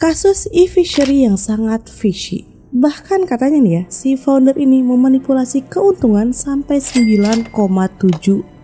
Kasus e-fishery yang sangat fishy. Bahkan katanya nih ya, si founder ini memanipulasi keuntungan sampai 9,7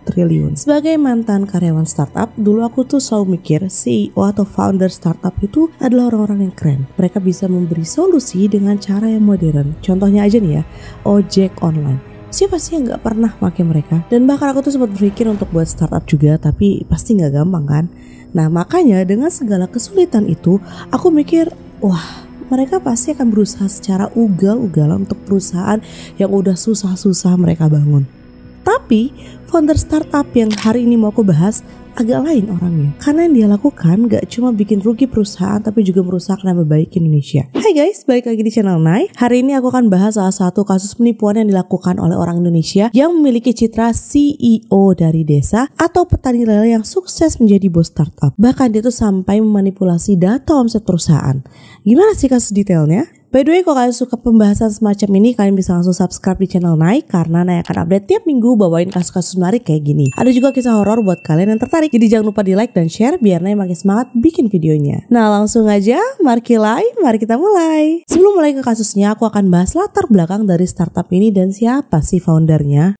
triliun. Sebagai mantan karyawan startup, dulu aku tuh selalu mikir CEO atau founder startup itu adalah orang-orang yang keren. Mereka bisa memberi solusi dengan cara yang modern. Contohnya aja nih ya, ojek online. Siapa sih yang gak pernah pakai mereka? Dan bahkan aku tuh sempat berpikir untuk buat startup juga, tapi pasti gak gampang kan? Nah makanya dengan segala kesulitan itu, aku mikir, wah mereka pasti akan berusaha secara ugal-ugalan untuk perusahaan yang udah susah-susah mereka bangun. Tapi founder startup yang hari ini mau aku bahas agak lain orangnya. Karena yang dia lakukan gak cuma bikin rugi perusahaan, tapi juga merusak nama baik Indonesia. Hai guys, balik lagi di channel Nai. Hari ini aku akan bahas salah satu kasus penipuan yang dilakukan oleh orang Indonesia yang memiliki citra CEO dari desa atau petani lele yang sukses menjadi bos startup. Bahkan dia tuh sampai memanipulasi data omset perusahaan. Gimana sih kasus detailnya? By the way, kalau kalian suka pembahasan semacam ini, kalian bisa langsung subscribe di channel Nai, karena Nai akan update tiap minggu bawain kasus-kasus menarik kayak gini. Ada juga kisah horor buat kalian yang tertarik, jadi jangan lupa di like dan share biar Nai makin semangat bikin videonya. Nah langsung aja, mari kita mulai. Sebelum mulai ke kasusnya, aku akan bahas latar belakang dari startup ini dan siapa sih foundernya.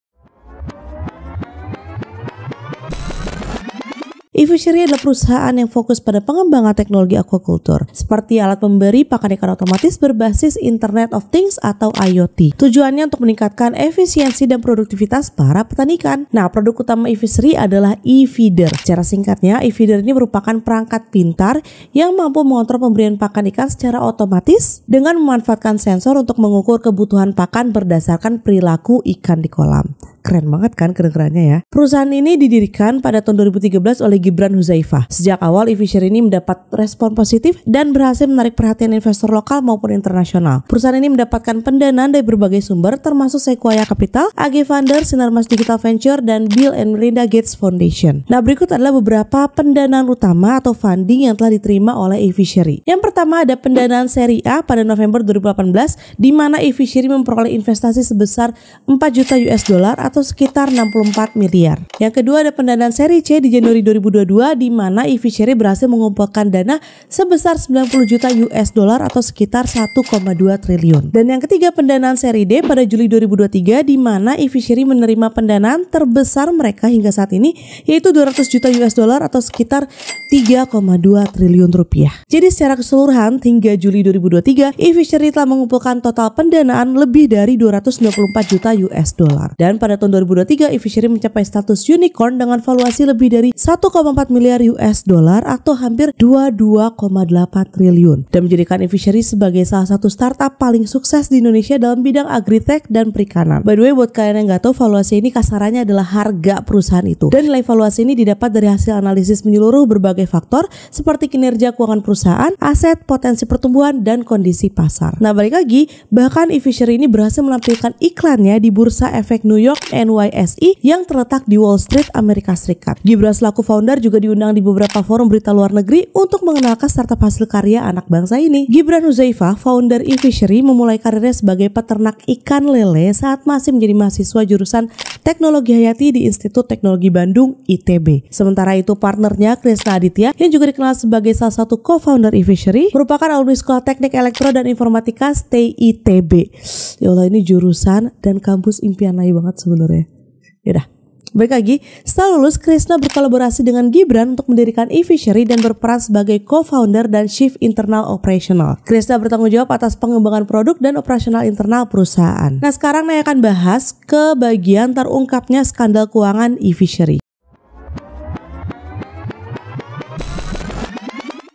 e-fishery adalah perusahaan yang fokus pada pengembangan teknologi aquaculture, seperti alat pemberi pakan ikan otomatis berbasis Internet of Things atau IoT. Tujuannya untuk meningkatkan efisiensi dan produktivitas para petani ikan. Nah, produk utama e-fishery adalah e-feeder. Secara singkatnya, e-feeder ini merupakan perangkat pintar yang mampu mengontrol pemberian pakan ikan secara otomatis dengan memanfaatkan sensor untuk mengukur kebutuhan pakan berdasarkan perilaku ikan di kolam. Keren banget kan kedengarannya ya. Perusahaan ini didirikan pada tahun 2013 oleh Gibran Huzaifah. Sejak awal e-fishery ini mendapat respon positif dan berhasil menarik perhatian investor lokal maupun internasional. Perusahaan ini mendapatkan pendanaan dari berbagai sumber termasuk Sequoia Capital, AG Funder, Sinarmas Digital Venture, dan Bill and Melinda Gates Foundation. Nah berikut adalah beberapa pendanaan utama atau funding yang telah diterima oleh e-fishery. Yang pertama ada pendanaan seri A pada November 2018 di mana e-fishery memperoleh investasi sebesar 4 juta US dollar atau sekitar 64 miliar. Yang kedua ada pendanaan seri C di Januari 2022 di mana e-fishery berhasil mengumpulkan dana sebesar 90 juta US dollar atau sekitar 1,2 triliun. Dan yang ketiga pendanaan seri D pada Juli 2023 di mana e-fishery menerima pendanaan terbesar mereka hingga saat ini yaitu 200 juta US dollar atau sekitar 3,2 triliun rupiah. Jadi secara keseluruhan hingga Juli 2023 e-fishery telah mengumpulkan total pendanaan lebih dari 224 juta US dollar. Dan pada tahun 2023 e-fishery mencapai status unicorn dengan valuasi lebih dari 1,4 miliar US dollar atau hampir 22,8 triliun dan menjadikan e-fishery sebagai salah satu startup paling sukses di Indonesia dalam bidang agritech dan perikanan. By the way, buat kalian yang nggak tahu, valuasi ini kasarannya adalah harga perusahaan itu. Dan nilai valuasi ini didapat dari hasil analisis menyeluruh berbagai faktor seperti kinerja keuangan perusahaan, aset, potensi pertumbuhan, dan kondisi pasar. Nah balik lagi, bahkan e-fishery ini berhasil menampilkan iklannya di Bursa Efek New York NYSE yang terletak di Wall Street, Amerika Serikat. Gibran selaku founder juga diundang di beberapa forum berita luar negeri untuk mengenalkan startup hasil karya anak bangsa ini. Gibran Huzaifah, founder e-fishery, memulai karirnya sebagai peternak ikan lele saat masih menjadi mahasiswa jurusan Teknologi Hayati di Institut Teknologi Bandung ITB. Sementara itu partnernya Krisna Aditya yang juga dikenal sebagai salah satu co-founder e-fishery merupakan alumni Sekolah Teknik Elektro dan Informatika STI ITB. Ya Allah, ini jurusan dan kampus impian Nai banget sebenarnya. Yaudah, baik lagi, setelah lulus Krisna berkolaborasi dengan Gibran untuk mendirikan e-fishery dan berperan sebagai co-founder dan chief internal operational. Krisna bertanggung jawab atas pengembangan produk dan operasional internal perusahaan. Nah sekarang Naya akan bahas ke bagian terungkapnya skandal keuangan e-fishery.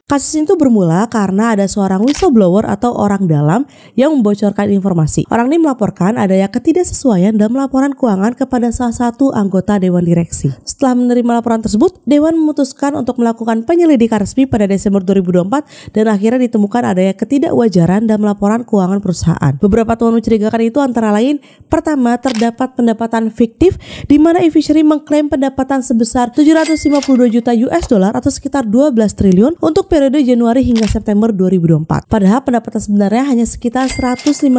Kasus itu bermula karena ada seorang whistleblower atau orang dalam yang membocorkan informasi. Orang ini melaporkan adanya ketidaksesuaian dalam laporan keuangan kepada salah satu anggota Dewan Direksi. Setelah menerima laporan tersebut, Dewan memutuskan untuk melakukan penyelidikan resmi pada Desember 2024 dan akhirnya ditemukan adanya ketidakwajaran dalam laporan keuangan perusahaan. Beberapa temuan mencurigakan itu antara lain, pertama terdapat pendapatan fiktif di mana e-fishery mengklaim pendapatan sebesar 752 juta US dollar atau sekitar 12 triliun untuk periode periode Januari hingga September 2024. Padahal pendapatan sebenarnya hanya sekitar 157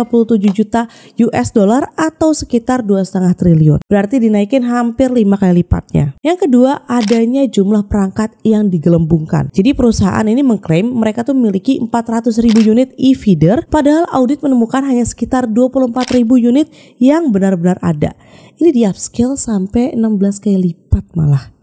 juta US dollar atau sekitar 2,5 triliun. Berarti dinaikin hampir 5 kali lipatnya. Yang kedua, adanya jumlah perangkat yang digelembungkan. Jadi perusahaan ini mengklaim mereka tuh memiliki 400.000 unit e-feeder, padahal audit menemukan hanya sekitar 24.000 unit yang benar-benar ada. Ini di upscale sampai 16 kali lipat malah.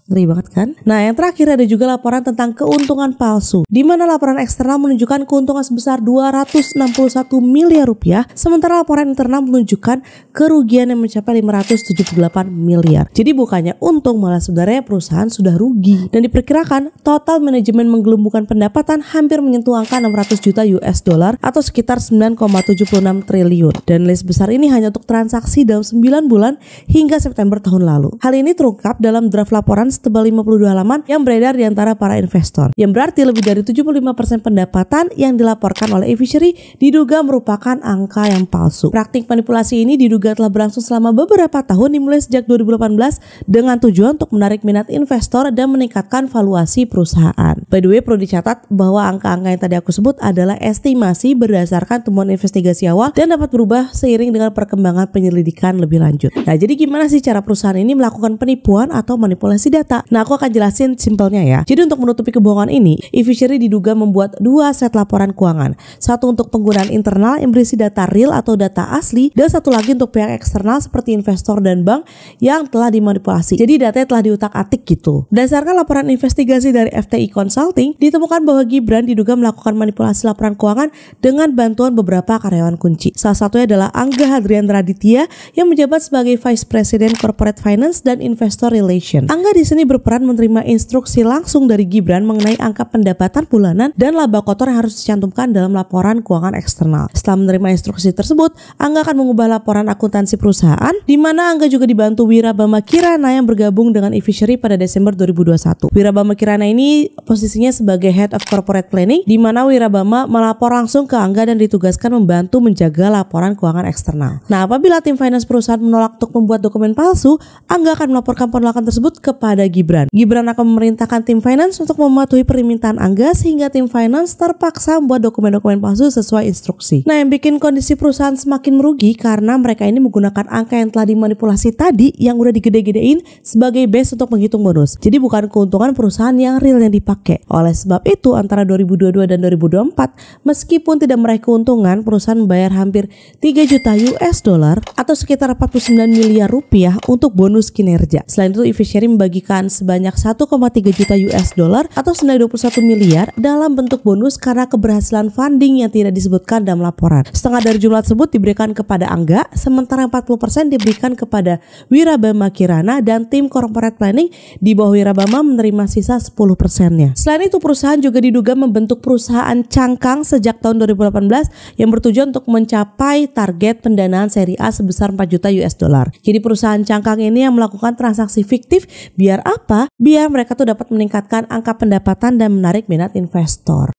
Ngeri banget kan? Nah, yang terakhir ada juga laporan tentang keuntungan palsu, di mana laporan eksternal menunjukkan keuntungan sebesar 261 miliar rupiah, sementara laporan internal menunjukkan kerugian yang mencapai 578 miliar. Jadi bukannya untung, malah sebenarnya perusahaan sudah rugi. Dan diperkirakan total manajemen menggelembungkan pendapatan hampir menyentuh angka 600 juta US dollar atau sekitar 9,76 triliun. Dan nilai sebesar ini hanya untuk transaksi dalam 9 bulan hingga September tahun lalu. Hal ini terungkap dalam draft laporan setebal 52 halaman yang beredar di antara para investor, yang berarti lebih dari 75% pendapatan yang dilaporkan oleh e-fishery diduga merupakan angka yang palsu. Praktik manipulasi ini diduga telah berlangsung selama beberapa tahun, dimulai sejak 2018 dengan tujuan untuk menarik minat investor dan meningkatkan valuasi perusahaan. By the way, perlu dicatat bahwa angka-angka yang tadi aku sebut adalah estimasi berdasarkan temuan investigasi awal dan dapat berubah seiring dengan perkembangan penyelidikan lebih lanjut. Nah, jadi gimana sih cara perusahaan ini melakukan penipuan atau manipulasi data? Nah, aku akan jelasin simpelnya ya. Jadi untuk menutupi kebohongan ini, e-fishery diduga membuat 2 set laporan keuangan. Satu untuk penggunaan internal yang berisi data real atau data asli, dan satu lagi untuk pihak eksternal seperti investor dan bank yang telah dimanipulasi. Jadi datanya telah diutak-atik gitu. Berdasarkan laporan investigasi dari FTI Consulting, ditemukan bahwa Gibran diduga melakukan manipulasi laporan keuangan dengan bantuan beberapa karyawan kunci. Salah satunya adalah Angga Hadrian Raditya yang menjabat sebagai Vice President Corporate Finance dan Investor Relations. Angga di sini berperan menerima instruksi langsung dari Gibran mengenai angka pendapatan bulanan dan laba kotor yang harus dicantumkan dalam laporan keuangan eksternal. Setelah menerima instruksi tersebut, Angga akan mengubah laporan akuntansi perusahaan, di mana Angga juga dibantu Wirabama Kirana yang bergabung dengan e-fishery pada Desember 2021. Wirabama Kirana ini posisinya sebagai Head of Corporate Planning, di mana Wirabama melapor langsung ke Angga dan ditugaskan membantu menjaga laporan keuangan eksternal. Nah, apabila tim finance perusahaan menolak untuk membuat dokumen palsu, Angga akan melaporkan penolakan tersebut kepada Gibran. Gibran akan memerintahkan tim finance untuk mematuhi permintaan Angga sehingga tim finance terpaksa membuat dokumen-dokumen palsu sesuai instruksi. Nah, yang bikin kondisi perusahaan semakin merugi karena mereka ini menggunakan angka yang telah dimanipulasi tadi yang udah digede-gedein sebagai base untuk menghitung bonus. Jadi bukan keuntungan perusahaan yang real yang dipakai. Oleh sebab itu, antara 2022 dan 2024, meskipun tidak meraih keuntungan, perusahaan membayar hampir 3 juta US dollar atau sekitar 49 miliar rupiah untuk bonus kinerja. Selain itu, e-fishery membagikan sebanyak 1,3 juta US dollar atau senilai 21 miliar dalam bentuk bonus karena keberhasilan funding yang tidak disebutkan dalam laporan. Setengah dari jumlah tersebut diberikan kepada Angga, sementara 40% diberikan kepada Wirabama Kirana dan tim corporate planning di bawah Wirabama menerima sisa 10%-nya. Selain itu, perusahaan juga diduga membentuk perusahaan cangkang sejak tahun 2018 yang bertujuan untuk mencapai target pendanaan seri A sebesar 4 juta US dollar. Jadi perusahaan cangkang ini yang melakukan transaksi fiktif biar apa? Biar mereka tuh dapat meningkatkan angka pendapatan dan menarik minat investor.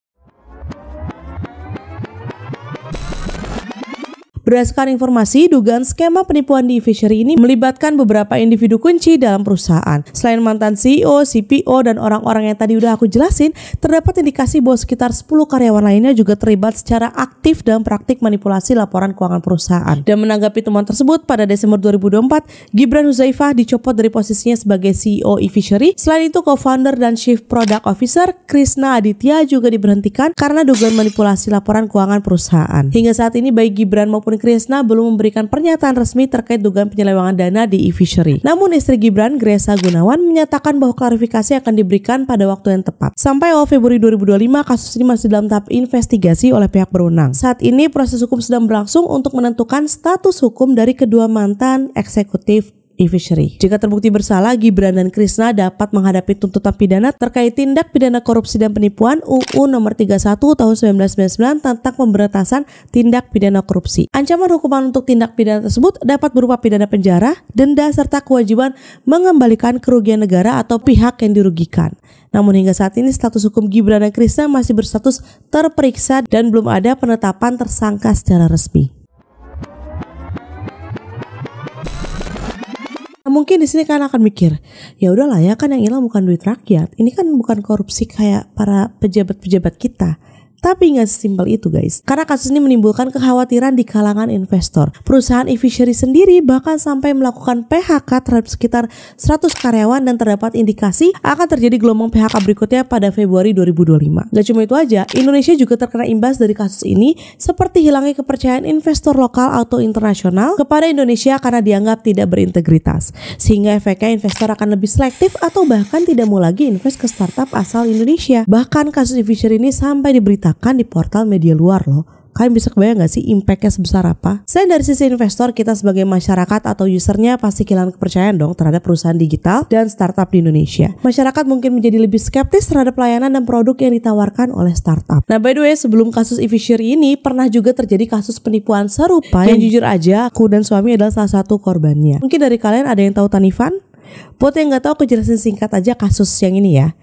Berdasarkan informasi, dugaan skema penipuan di e-fishery ini melibatkan beberapa individu kunci dalam perusahaan. Selain mantan CEO, CPO, dan orang-orang yang tadi udah aku jelasin, terdapat indikasi bahwa sekitar 10 karyawan lainnya juga terlibat secara aktif dalam praktik manipulasi laporan keuangan perusahaan. Dan menanggapi temuan tersebut, pada Desember 2024, Gibran Huzaifah dicopot dari posisinya sebagai CEO e-fishery. Selain itu, co-founder dan Chief Product Officer Krishna Aditya juga diberhentikan karena dugaan manipulasi laporan keuangan perusahaan. Hingga saat ini, baik Gibran maupun Krishna belum memberikan pernyataan resmi terkait dugaan penyelewengan dana di e-fishery. Namun istri Gibran, Gresa Gunawan, menyatakan bahwa klarifikasi akan diberikan pada waktu yang tepat. Sampai awal Februari 2025, kasus ini masih dalam tahap investigasi oleh pihak berwenang. Saat ini proses hukum sedang berlangsung untuk menentukan status hukum dari kedua mantan eksekutif e-fishery. Jika terbukti bersalah, Gibran dan Krishna dapat menghadapi tuntutan pidana terkait tindak pidana korupsi dan penipuan UU nomor 31 tahun 1999 tentang pemberantasan tindak pidana korupsi. Ancaman hukuman untuk tindak pidana tersebut dapat berupa pidana penjara, denda, serta kewajiban mengembalikan kerugian negara atau pihak yang dirugikan. Namun hingga saat ini status hukum Gibran dan Krishna masih berstatus terperiksa dan belum ada penetapan tersangka secara resmi. mungkin di sini kan akan mikir, ya udahlah ya, kan yang hilang bukan duit rakyat. Ini kan bukan korupsi kayak para pejabat-pejabat kita. Tapi nggak sesimpel itu guys, karena kasus ini menimbulkan kekhawatiran di kalangan investor. Perusahaan e-fishery sendiri bahkan sampai melakukan PHK terhadap sekitar 100 karyawan dan terdapat indikasi akan terjadi gelombang PHK berikutnya pada Februari 2025. Gak cuma itu aja, Indonesia juga terkena imbas dari kasus ini, seperti hilangnya kepercayaan investor lokal atau internasional kepada Indonesia karena dianggap tidak berintegritas. Sehingga efeknya investor akan lebih selektif atau bahkan tidak mau lagi invest ke startup asal Indonesia. Bahkan kasus e-fishery ini sampai diberitakan di portal media luar loh. Kalian bisa kebayang gak sih impactnya sebesar apa? Selain dari sisi investor, kita sebagai masyarakat atau usernya pasti kehilangan kepercayaan dong terhadap perusahaan digital dan startup di Indonesia. Masyarakat mungkin menjadi lebih skeptis terhadap layanan dan produk yang ditawarkan oleh startup. Nah by the way, sebelum kasus e-fishery ini pernah juga terjadi kasus penipuan serupa yang jujur aja aku dan suami adalah salah satu korbannya. Mungkin dari kalian ada yang tahu Tanifan? Buat yang gak tahu, aku jelasin singkat aja kasus yang ini ya.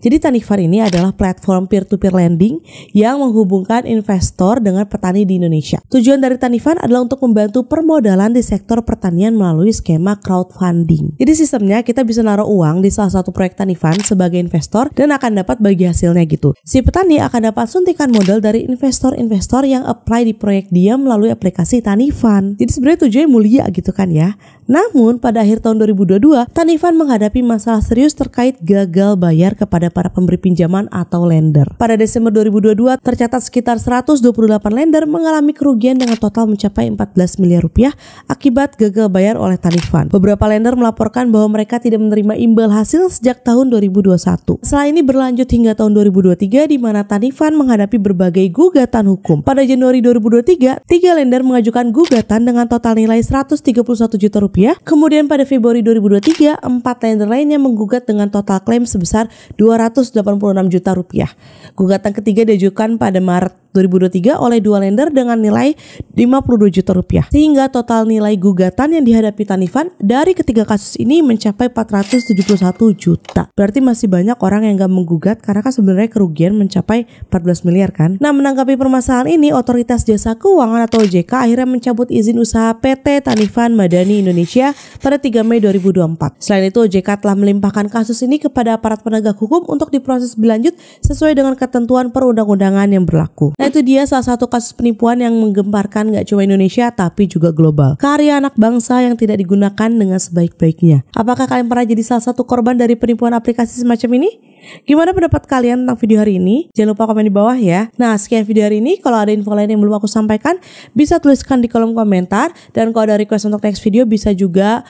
Jadi Tanifan ini adalah platform peer-to-peer lending yang menghubungkan investor dengan petani di Indonesia. Tujuan dari Tanifan adalah untuk membantu permodalan di sektor pertanian melalui skema crowdfunding. Jadi sistemnya kita bisa naruh uang di salah satu proyek Tanifan sebagai investor dan akan dapat bagi hasilnya gitu. Si petani akan dapat suntikan modal dari investor-investor yang apply di proyek dia melalui aplikasi Tanifan. Jadi sebenarnya tujuannya mulia gitu kan ya. Namun pada akhir tahun 2022, Tanifan menghadapi masalah serius terkait gagal bayar kepada para pemberi pinjaman atau lender. Pada Desember 2022 tercatat sekitar 128 lender mengalami kerugian dengan total mencapai 14 miliar rupiah akibat gagal bayar oleh Tanifan. Beberapa lender melaporkan bahwa mereka tidak menerima imbal hasil sejak tahun 2021. Setelah ini berlanjut hingga tahun 2023 di mana Tanifan menghadapi berbagai gugatan hukum. Pada Januari 2023, 3 lender mengajukan gugatan dengan total nilai 131 juta rupiah. Kemudian pada Februari 2023, 4 lender lainnya menggugat dengan total klaim sebesar 286 juta rupiah. Gugatan ketiga diajukan pada Maret 2023 oleh 2 lender dengan nilai 52 juta rupiah. Sehingga total nilai gugatan yang dihadapi Tanifan dari ketiga kasus ini mencapai 471 juta. Berarti masih banyak orang yang gak menggugat karena kan sebenarnya kerugian mencapai 14 miliar kan. Nah, menanggapi permasalahan ini, Otoritas Jasa Keuangan atau OJK akhirnya mencabut izin usaha PT Tanifan Madani Indonesia pada 3 Mei 2024. Selain itu, OJK telah melimpahkan kasus ini kepada aparat penegak hukum untuk diproses lebih lanjut sesuai dengan ketentuan perundang-undangan yang berlaku. Nah, itu dia salah satu kasus penipuan yang menggemparkan gak cuma Indonesia tapi juga global. Karya anak bangsa yang tidak digunakan dengan sebaik-baiknya. Apakah kalian pernah jadi salah satu korban dari penipuan aplikasi semacam ini? Gimana pendapat kalian tentang video hari ini? Jangan lupa komen di bawah ya. Nah, sekian video hari ini. Kalau ada info lain yang belum aku sampaikan, bisa tuliskan di kolom komentar. Dan kalau ada request untuk next video, bisa juga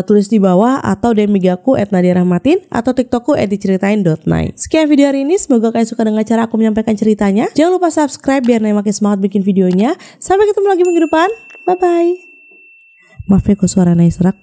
tulis di bawah atau DM IG aku @nadiarahmatin atau TikTokku @diceritain.night. Sekian video hari ini. Semoga kalian suka dengan cara aku menyampaikan ceritanya. Jangan lupa subscribe biar Nay makin semangat bikin videonya. Sampai ketemu lagi minggu depan. Bye bye. Maaf ya kalau suara Nay serak.